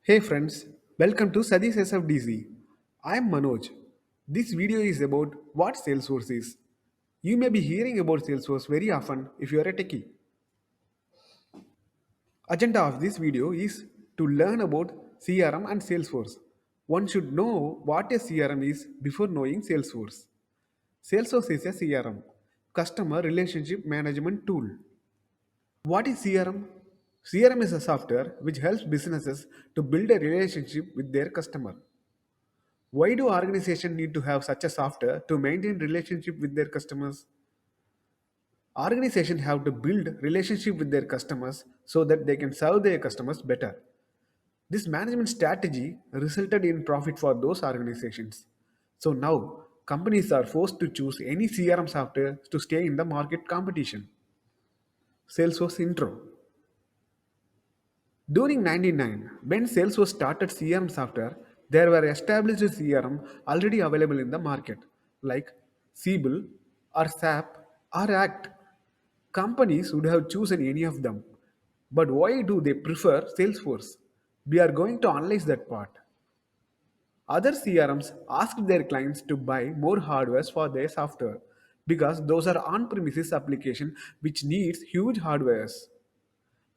Hey friends, welcome to Sadi's SFDC. I am Manoj. This video is about what Salesforce is. You may be hearing about Salesforce very often if you are a techie. Agenda of this video is to learn about CRM and Salesforce. One should know what a CRM is before knowing Salesforce. Salesforce is a CRM, Customer Relationship Management Tool. What is CRM? CRM is a software which helps businesses to build a relationship with their customer. Why do organizations need to have such a software to maintain relationship with their customers? Organizations have to build relationship with their customers so that they can serve their customers better. This management strategy resulted in profit for those organizations. So now companies are forced to choose any CRM software to stay in the market competition. Salesforce intro. During 99, when Salesforce started CRM software, there were established CRM already available in the market, like Siebel or SAP or ACT. Companies would have chosen any of them. But why do they prefer Salesforce? We are going to analyze that part. Other CRMs asked their clients to buy more hardware for their software because those are on-premises applications which needs huge hardwares.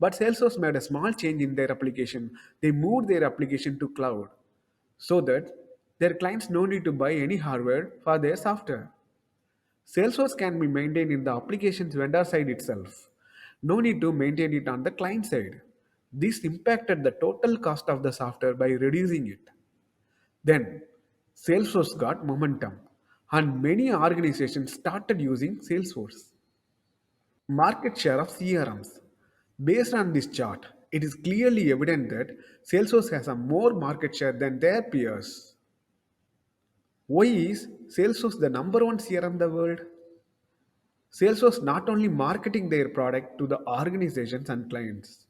But Salesforce made a small change in their application. They moved their application to cloud so that their clients no need to buy any hardware for their software. Salesforce can be maintained in the application's vendor side itself. No need to maintain it on the client side. This impacted the total cost of the software by reducing it. Then, Salesforce got momentum and many organizations started using Salesforce. Market share of CRMs. Based on this chart, it is clearly evident that Salesforce has a more market share than their peers. Why is Salesforce the number one CRM in the world? Salesforce not only marketing their product to the organizations and clients,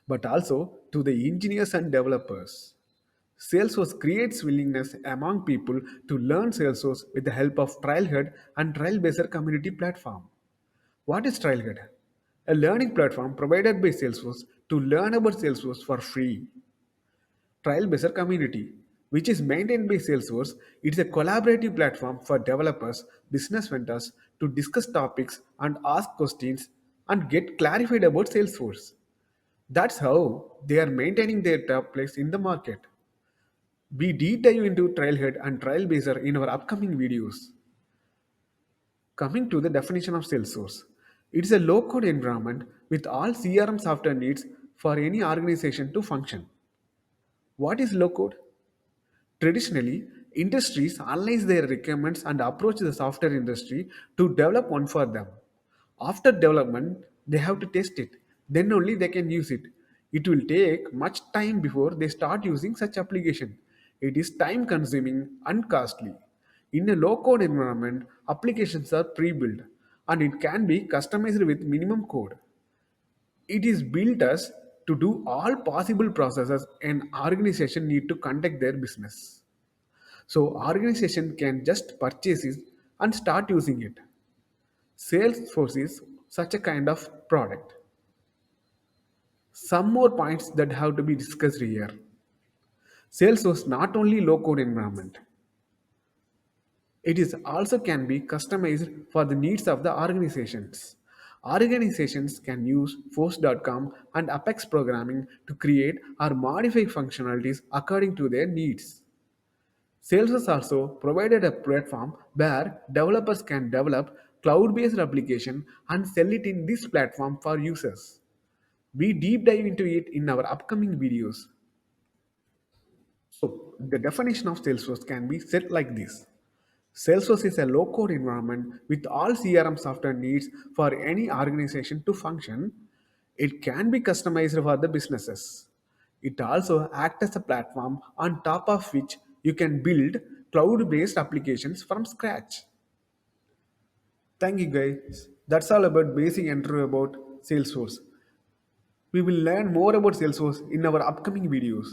but also to the engineers and developers. Salesforce creates willingness among people to learn Salesforce with the help of Trailhead and Trailblazer community platform. What is Trailhead? A learning platform provided by Salesforce to learn about Salesforce for free. Trailblazer community, which is maintained by Salesforce, it's a collaborative platform for developers, business vendors to discuss topics and ask questions and get clarified about Salesforce. That's how they are maintaining their top place in the market. We deep dive into Trailhead and Trailblazer in our upcoming videos. Coming to the definition of Salesforce, it is a low-code environment with all CRM software needs for any organization to function. What is low-code? Traditionally, industries analyze their requirements and approach the software industry to develop one for them. After development, they have to test it. Then only they can use it. It will take much time before they start using such application. It is time consuming and costly. In a low code environment, applications are pre-built and it can be customized with minimum code. It is built as to do all possible processes an organization need to conduct their business. So organization can just purchase it and start using it. Salesforce is such a kind of product. Some more points that have to be discussed here. Salesforce not only low code environment. It is also can be customized for the needs of the organizations. Organizations can use Force.com and Apex programming to create or modify functionalities according to their needs. Salesforce also provided a platform where developers can develop cloud-based application and sell it in this platform for users. We deep dive into it in our upcoming videos. So the definition of Salesforce can be set like this. Salesforce is a low-code environment with all CRM software needs for any organization to function. It can be customized for the businesses. It also acts as a platform on top of which you can build cloud-based applications from scratch. Thank you guys. That's all about basic intro about Salesforce. We will learn more about Salesforce in our upcoming videos.